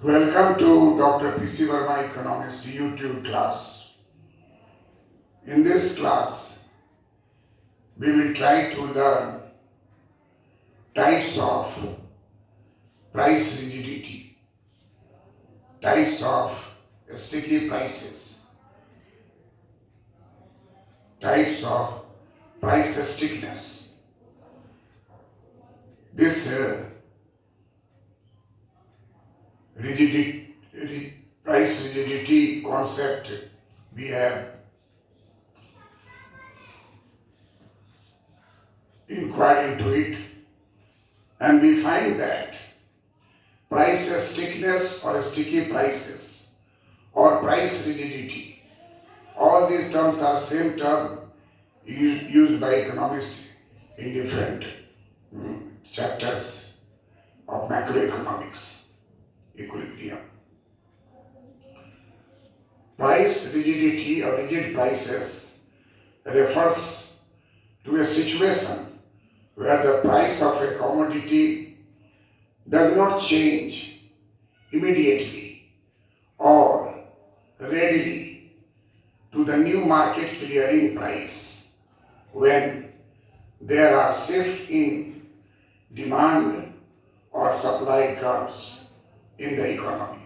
Welcome to Dr. P.C. Verma Economist YouTube class. In this class, we will try to learn types of price rigidity, types of sticky prices, types of price stickiness. This price rigidity concept we have inquired into it, and we find that price stickiness or sticky prices or price rigidity, all these terms are same term used by economists in different chapters of macroeconomics, equilibrium. Price rigidity or rigid prices refers to a situation where the price of a commodity does not change immediately or readily to the new market clearing price when there are shifts in demand or supply curves in the economy.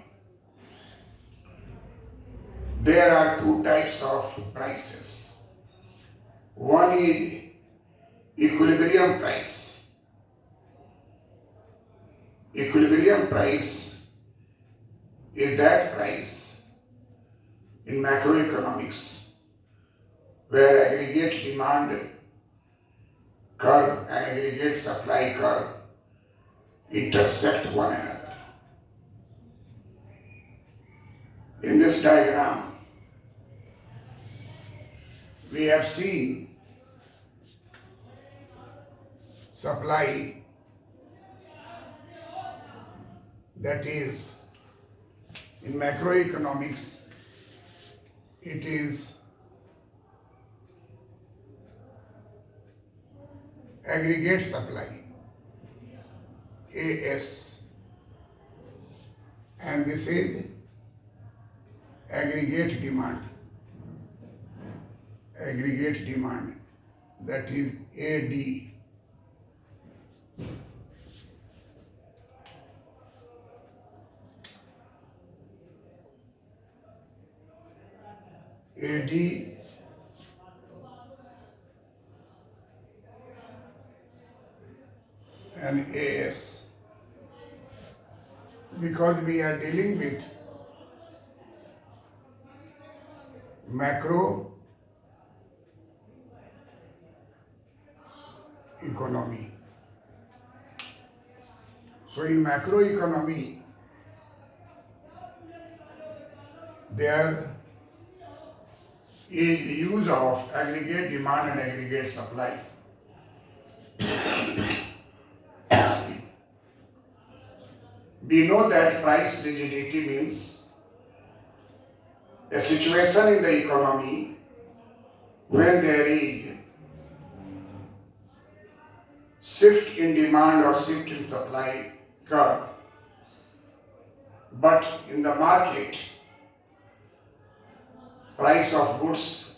There are two types of prices. One is equilibrium price. Equilibrium price is that price in macroeconomics where aggregate demand curve and aggregate supply curve intersect one another. In this diagram, we have seen supply, that is, in macroeconomics, it is aggregate supply, AS, and this is aggregate demand, that is AD. AD and AS, because we are dealing with macro economy. So in macroeconomy, there is use of aggregate demand and aggregate supply. We know that price rigidity means a situation in the economy when there is shift in demand or shift in supply curve, but in the market, price of goods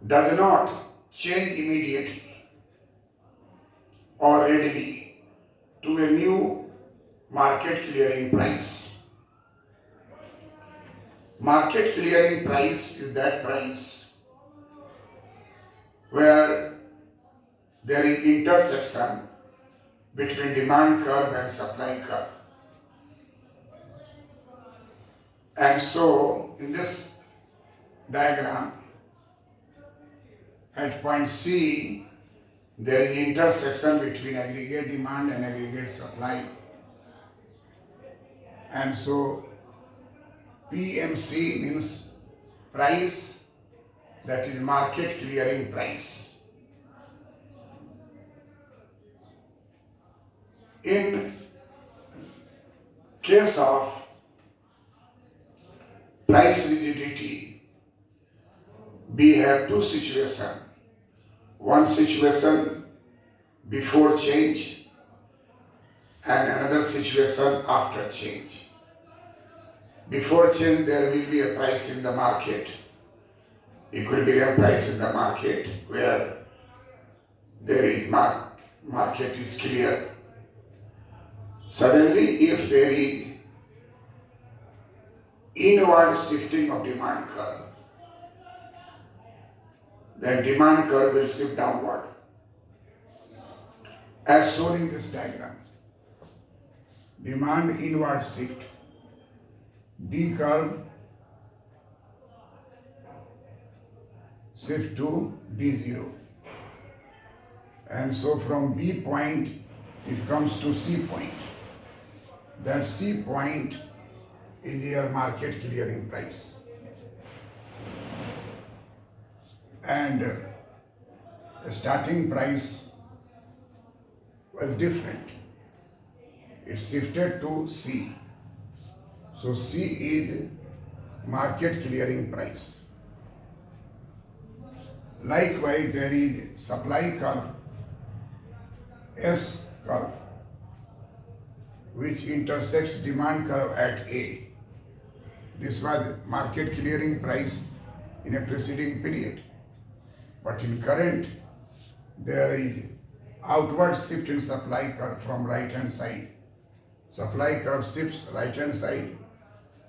does not change immediately or readily to a new market clearing price. Market clearing price is that price where there is intersection between demand curve and supply curve. And so in this diagram, at point C, there is intersection between aggregate demand and aggregate supply. And so PMC means price, that is market clearing price. In case of price rigidity, we have two situations. One situation before change and another situation after change. Before change, there will be a price in the market, equilibrium price in the market, where there is market is clear. Suddenly, if there is inward shifting of demand curve, then demand curve will shift downward. As shown in this diagram, demand inward shift, D curve shift to D0. And so from B point, it comes to C point. That C point is your market clearing price. And the starting price was different. It shifted to C. So C is market clearing price. Likewise, there is supply curve, S curve, which intersects demand curve at A. This was market clearing price in a preceding period. But in current, there is outward shift in supply curve from right hand side. Supply curve shifts right hand side,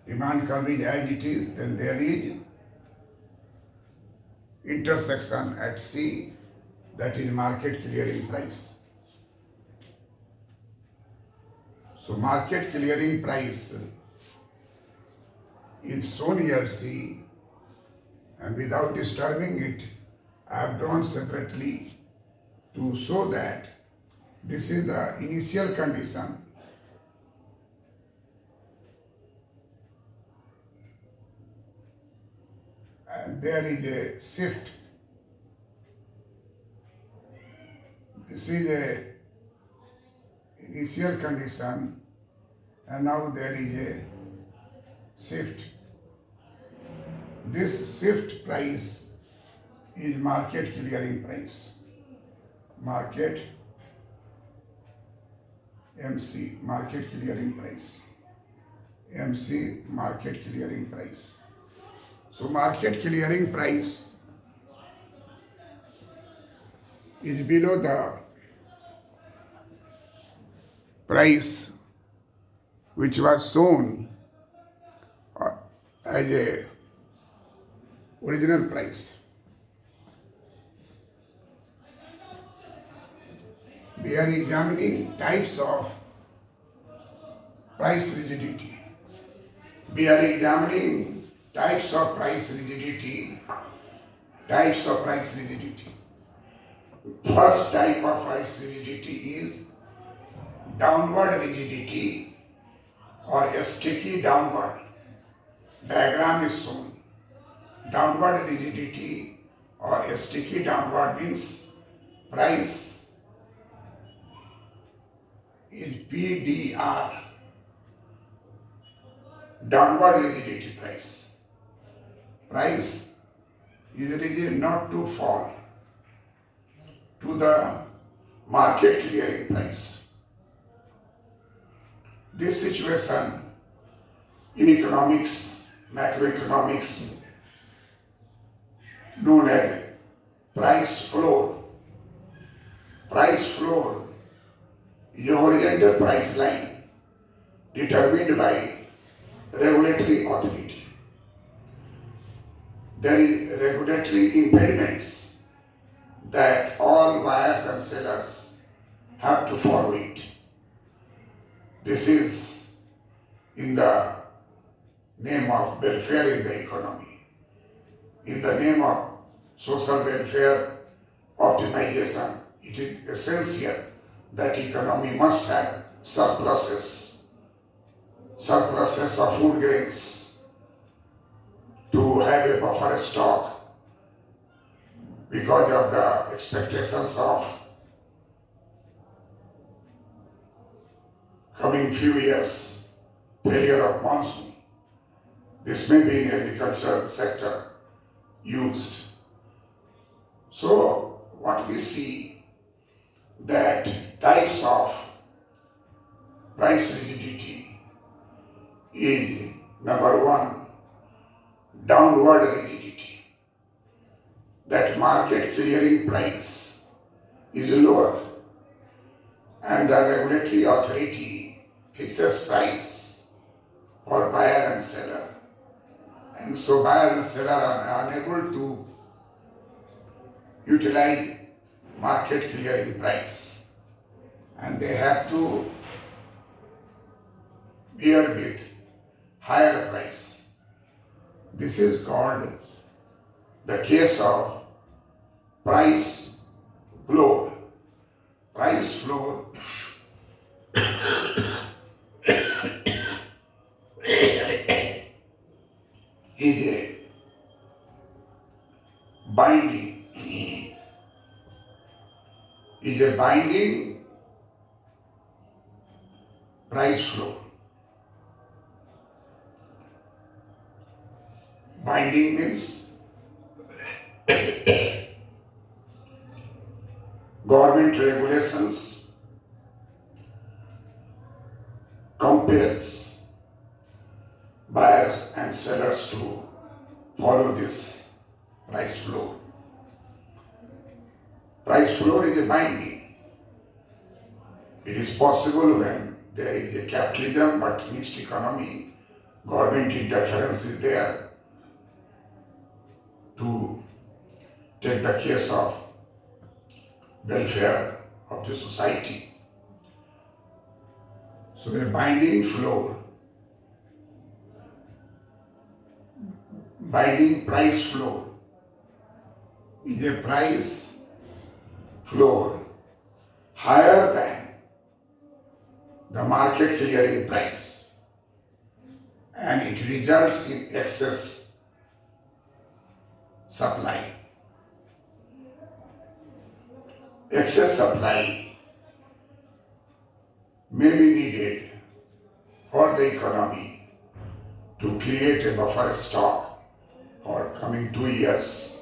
demand curve is as it is, then there is intersection at C, that is market clearing price. So market clearing price is shown here C, and without disturbing it, I have drawn separately to show that this is the initial condition. And there is a shift. This is a initial condition, and now there is a shift. This shift price is market clearing price. Market MC, market clearing price. MC, market clearing price. So market clearing price is below the price which was shown as a original price. We are examining types of price rigidity. We are examining types of price rigidity. Types of price rigidity. First type of price rigidity is downward rigidity or a sticky downward. Diagram is shown. Downward rigidity or a sticky downward means price is PDR, downward rigidity price. Price is rigid not to fall to the market clearing price. This situation in economics, macroeconomics, known as price floor. Price floor is a horizontal price line determined by regulatory authority. There is regulatory impediments that all buyers and sellers have to follow it. This is in the name of welfare in the economy, in the name of social welfare optimization. It is essential that economy must have surpluses of food grains to have a buffer stock because of the expectations of coming few years, failure of monsoon. This may be in agriculture sector used. So what we see that types of price rigidity is Number one, downward rigidity. That market clearing price is lower and the regulatory authority fixes price for buyer and seller. And so buyer and seller are unable to utilize market clearing price and they have to bear with higher price. This is called the case of price floor. Price floor is a binding price floor. Binding means government regulations compels buyers and sellers to follow this price floor. Price floor is a binding. It is possible when there is a capitalism but mixed economy, government interference is there to take the case of welfare of the society. So a binding price floor is a price floor higher than the market clearing price and it results in excess supply. Excess supply may be needed for the economy to create a buffer stock for coming 2 years.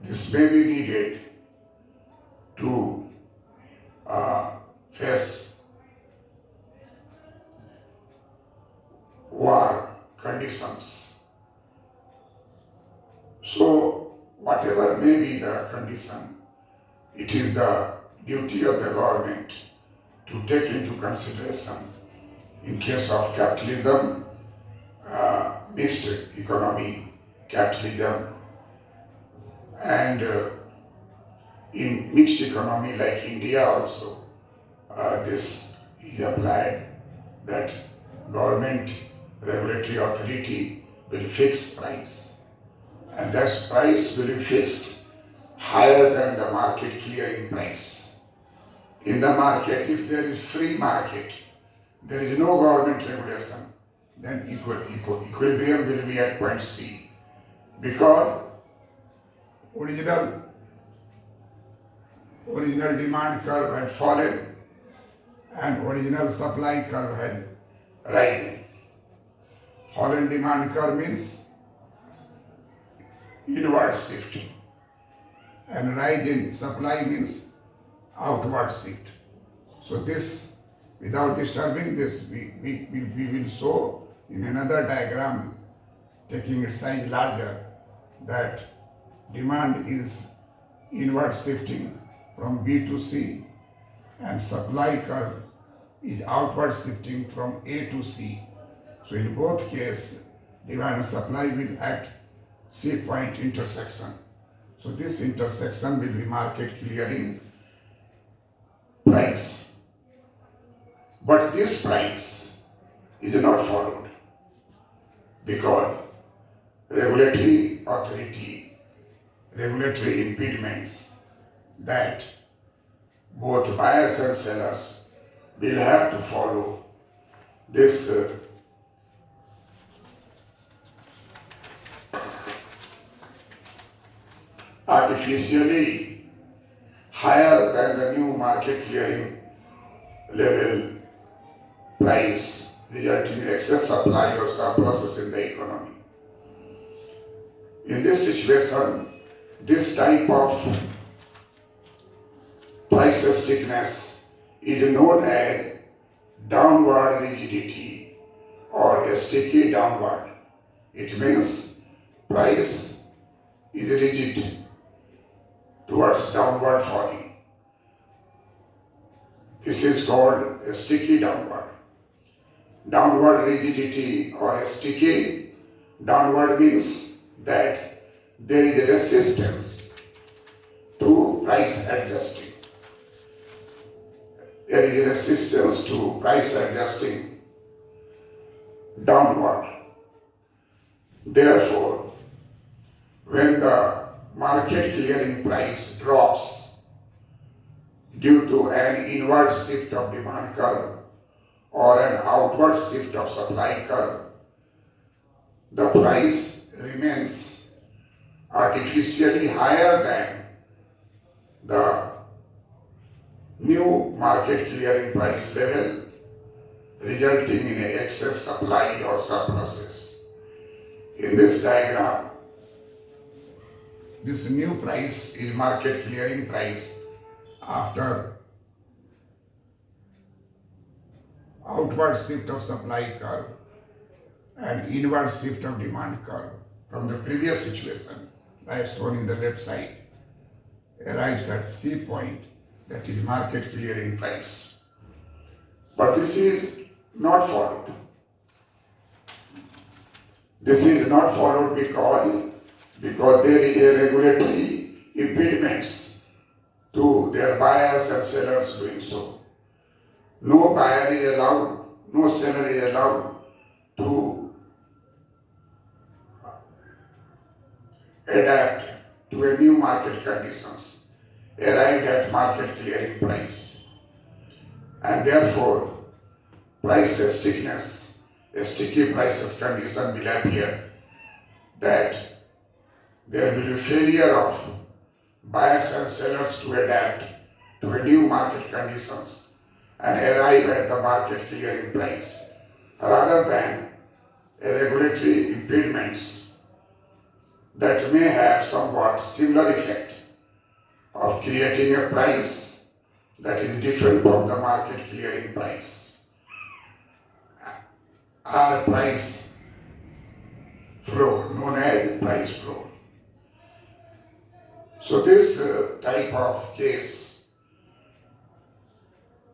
This may be needed to face war conditions. So, whatever may be the condition, it is the duty of the government to take into consideration in case of capitalism, mixed economy capitalism, and in mixed economy like India also, this is applied that government regulatory authority will fix price and that price will be fixed higher than the market clearing price. In the market, if there is free market, there is no government regulation, then equilibrium will be at point C because original demand curve had fallen and original supply curve had risen. Fallen demand curve means inward shift and rise in supply means outward shift. So this, without disturbing this, we will show in another diagram taking its size larger that demand is inward shifting from B to C and supply curve is outward shifting from A to C. So in both cases, demand and supply will at C point intersection. So this intersection will be market clearing price. But this price is not followed because regulatory authority, regulatory impediments that both buyers and sellers will have to follow this artificially higher than the new market clearing level price, resulting in excess supply or surpluses in the economy. In this situation, this type of price stickiness is known as downward rigidity or a sticky downward. It means price is rigid towards downward falling. This is called a sticky downward. Downward rigidity or a sticky downward means that there is a resistance to price adjusting. There is a resistance to price adjusting downward. Therefore, when the market clearing price drops due to an inward shift of demand curve or an outward shift of supply curve, the price remains artificially higher than the new market clearing price level, resulting in an excess supply or surpluses. In this diagram, this new price is market clearing price after outward shift of supply curve and inward shift of demand curve from the previous situation, I have shown in the left side, arrives at C point, that is market clearing price. But this is not followed. This is not followed because there is a regulatory impediments to their buyers and sellers doing so. No buyer is allowed, no seller is allowed to adapt to a new market conditions, arrived at market clearing price. And therefore, price stickiness, a sticky prices condition will appear, that there will be failure of buyers and sellers to adapt to a new market conditions and arrive at the market clearing price, rather than a regulatory impediments that may have somewhat similar effect of creating a price that is different from the market clearing price, or a price floor, known as price floor. So this type of case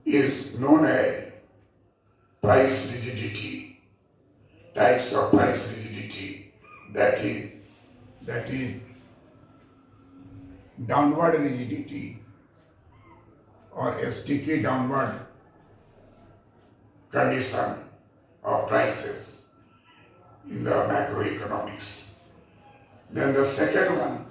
is known as price rigidity, types of price rigidity, that is downward rigidity or a sticky downward condition of prices in the macroeconomics. Then the second one,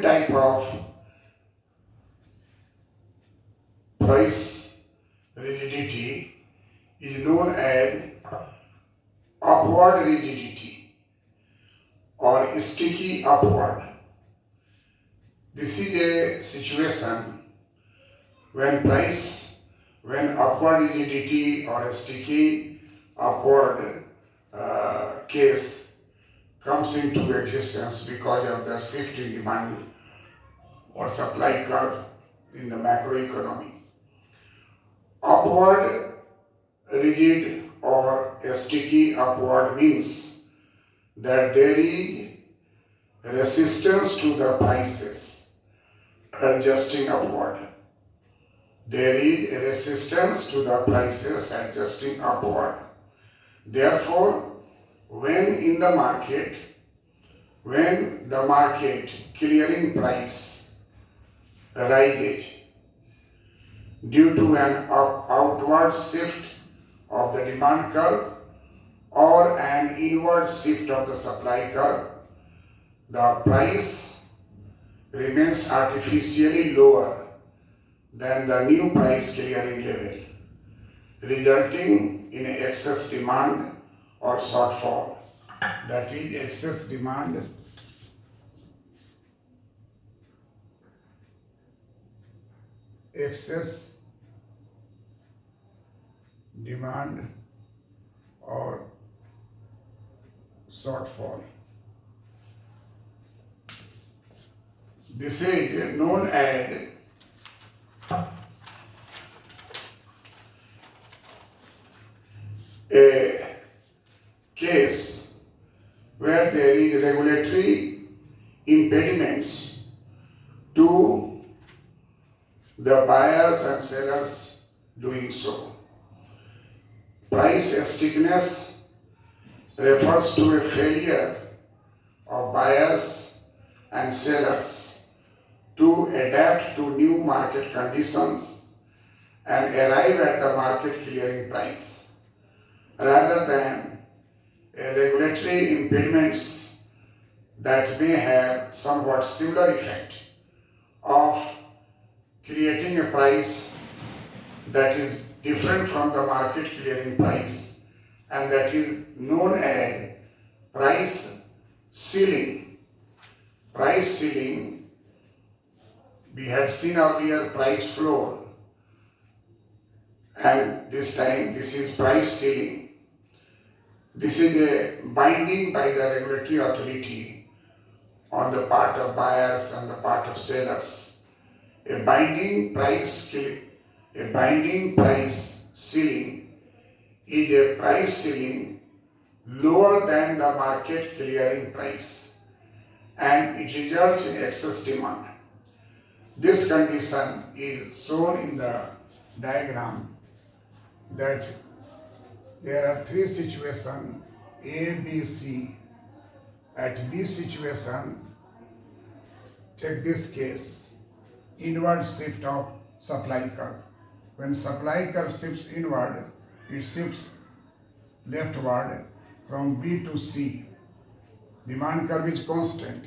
type of price rigidity is known as upward rigidity or sticky upward. This is a situation when upward rigidity or a sticky upward case comes into existence because of the shift in demand or supply curve in the macroeconomy. Upward rigid or a sticky upward means that there is resistance to the prices adjusting upward. There is a resistance to the prices adjusting upward. Therefore, when the market clearing price rises due to an outward shift of the demand curve or an inward shift of the supply curve, the price remains artificially lower than the new price clearing level, resulting in excess demand or shortfall. That is, excess demand excess demand or shortfall. This is known as a case where there is regulatory impediments to the buyers and sellers doing so. Price stickiness refers to a failure of buyers and sellers to adapt to new market conditions and arrive at the market clearing price, rather than a regulatory impediments that may have somewhat similar effect of creating a price that is different from the market clearing price, and that is known as price ceiling. Price ceiling, we had seen earlier price floor, and this time this is price ceiling. This is a binding by the regulatory authority on the part of buyers and the part of sellers. A binding price ceiling is a price ceiling lower than the market clearing price, and it results in excess demand. This condition is shown in the diagram, that there are three situations, A, B, C. At B situation, take this case, inward shift of supply curve. When supply curve shifts inward, it shifts leftward from B to C. Demand curve is constant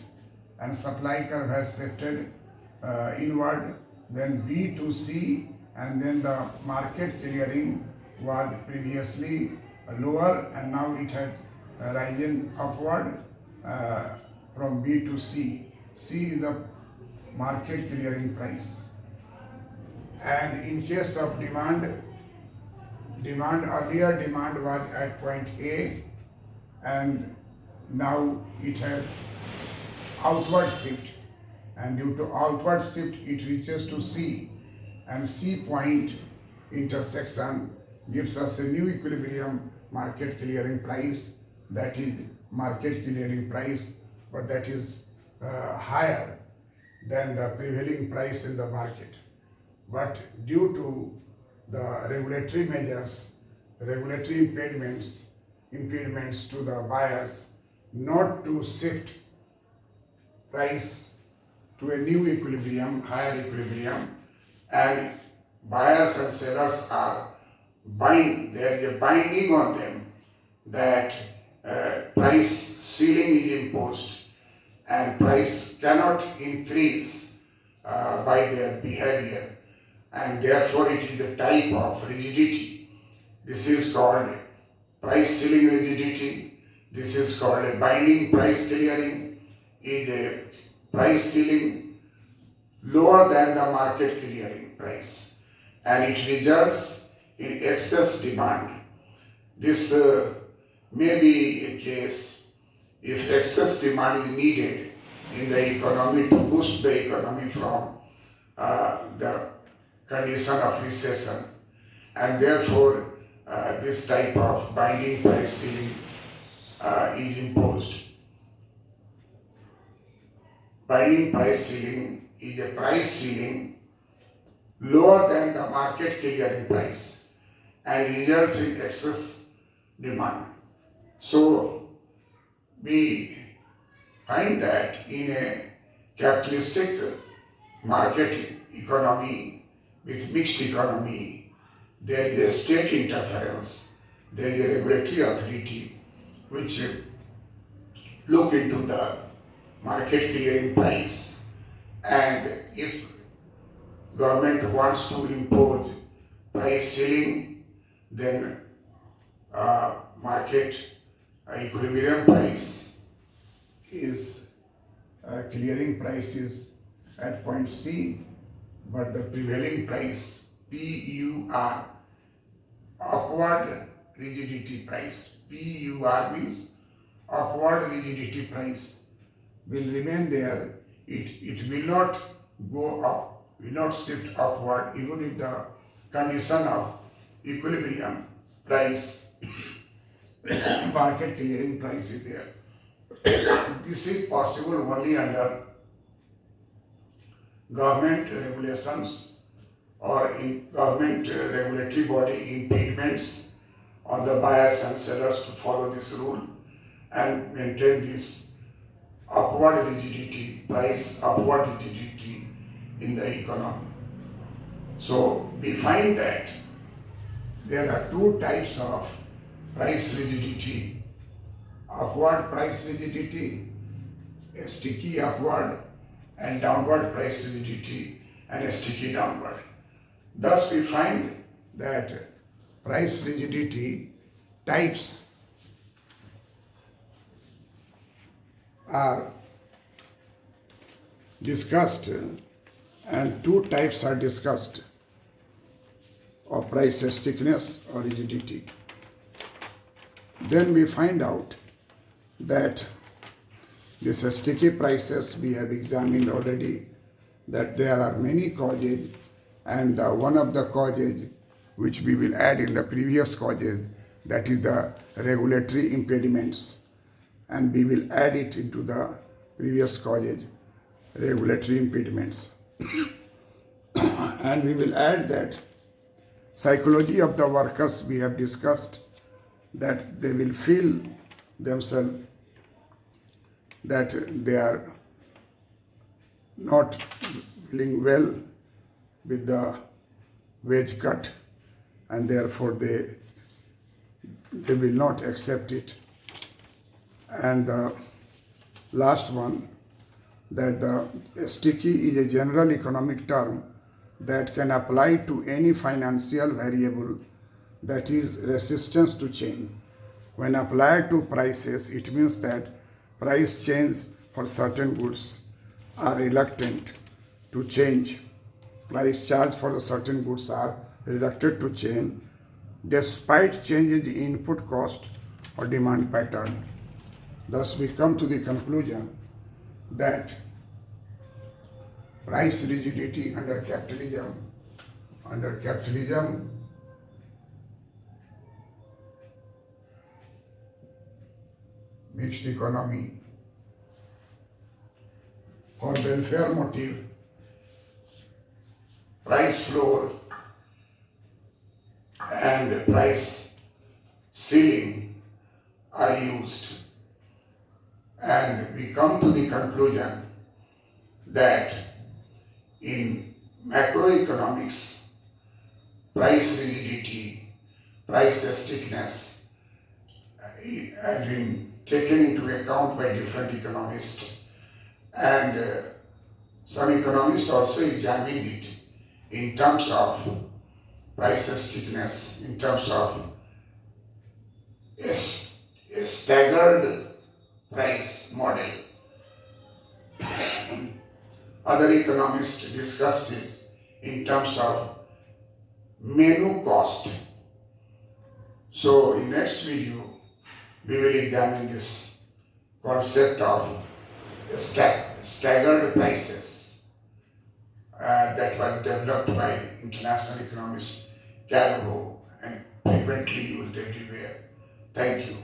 and supply curve has shifted inward, then B to C, and then the market clearing was previously lower and now it has risen upward from B to C. C is the market clearing price. And in case of demand earlier demand was at point A, and now it has outward shift, and due to outward shift it reaches to C, and C point intersection gives us a new equilibrium market clearing price, that is market clearing price, but that is higher than the prevailing price in the market. But due to the regulatory measures, regulatory impediments to the buyers not to shift price to a new equilibrium, higher equilibrium, and buyers and sellers are there is a binding on them that price ceiling is imposed and price cannot increase by their behavior, and therefore it is a type of rigidity. This is called price ceiling rigidity. This is called a binding price clearing, is a price ceiling lower than the market clearing price, and it results in excess demand. This may be a case if excess demand is needed in the economy to boost the economy from the condition of recession, and therefore this type of binding price ceiling is imposed. Binding price ceiling is a price ceiling lower than the market clearing price and results in excess demand. So we find that in a capitalistic market economy with mixed economy, there is a state interference, there is a regulatory authority which look into the market clearing price, and if government wants to impose price ceiling, then market equilibrium price is clearing price is at point C, but the prevailing price, PUR, upward rigidity price, PUR means upward rigidity price, will remain there. It will not go up, will not shift upward even if the condition of equilibrium price, market clearing price is there. This is possible only under government regulations or in government regulatory body impediments on the buyers and sellers to follow this rule and maintain this upward rigidity, price upward rigidity in the economy. So we find that there are two types of price rigidity: upward price rigidity, a sticky upward, and downward price rigidity and a sticky downward. Thus we find that price rigidity types are discussed, and two types are discussed of price stickiness or rigidity. Then we find out that these sticky prices we have examined already, that there are many causes, and one of the causes which we will add in the previous causes, that is the regulatory impediments, and we will add it into the previous causes, regulatory impediments. And we will add that psychology of the workers we have discussed, that they will feel themselves that they are not feeling well with the wage cut, and therefore they will not accept it. And the last one, that the sticky is a general economic term that can apply to any financial variable that is resistance to change. When applied to prices, it means that price change for certain goods are reluctant to change. Price charge for the certain goods are reluctant to change despite changes in input cost or demand pattern. Thus we come to the conclusion that price rigidity under capitalism mixed economy, for welfare motive, price floor and price ceiling are used, and we come to the conclusion that in macroeconomics, price rigidity, price stickiness has been taken into account by different economists, and some economists also examined it in terms of price stickiness, in terms of a staggered price model. Other economists discussed it in terms of menu cost. So in next video, we will examine this concept of staggered prices that was developed by international economist Calvo and frequently used everywhere. Thank you.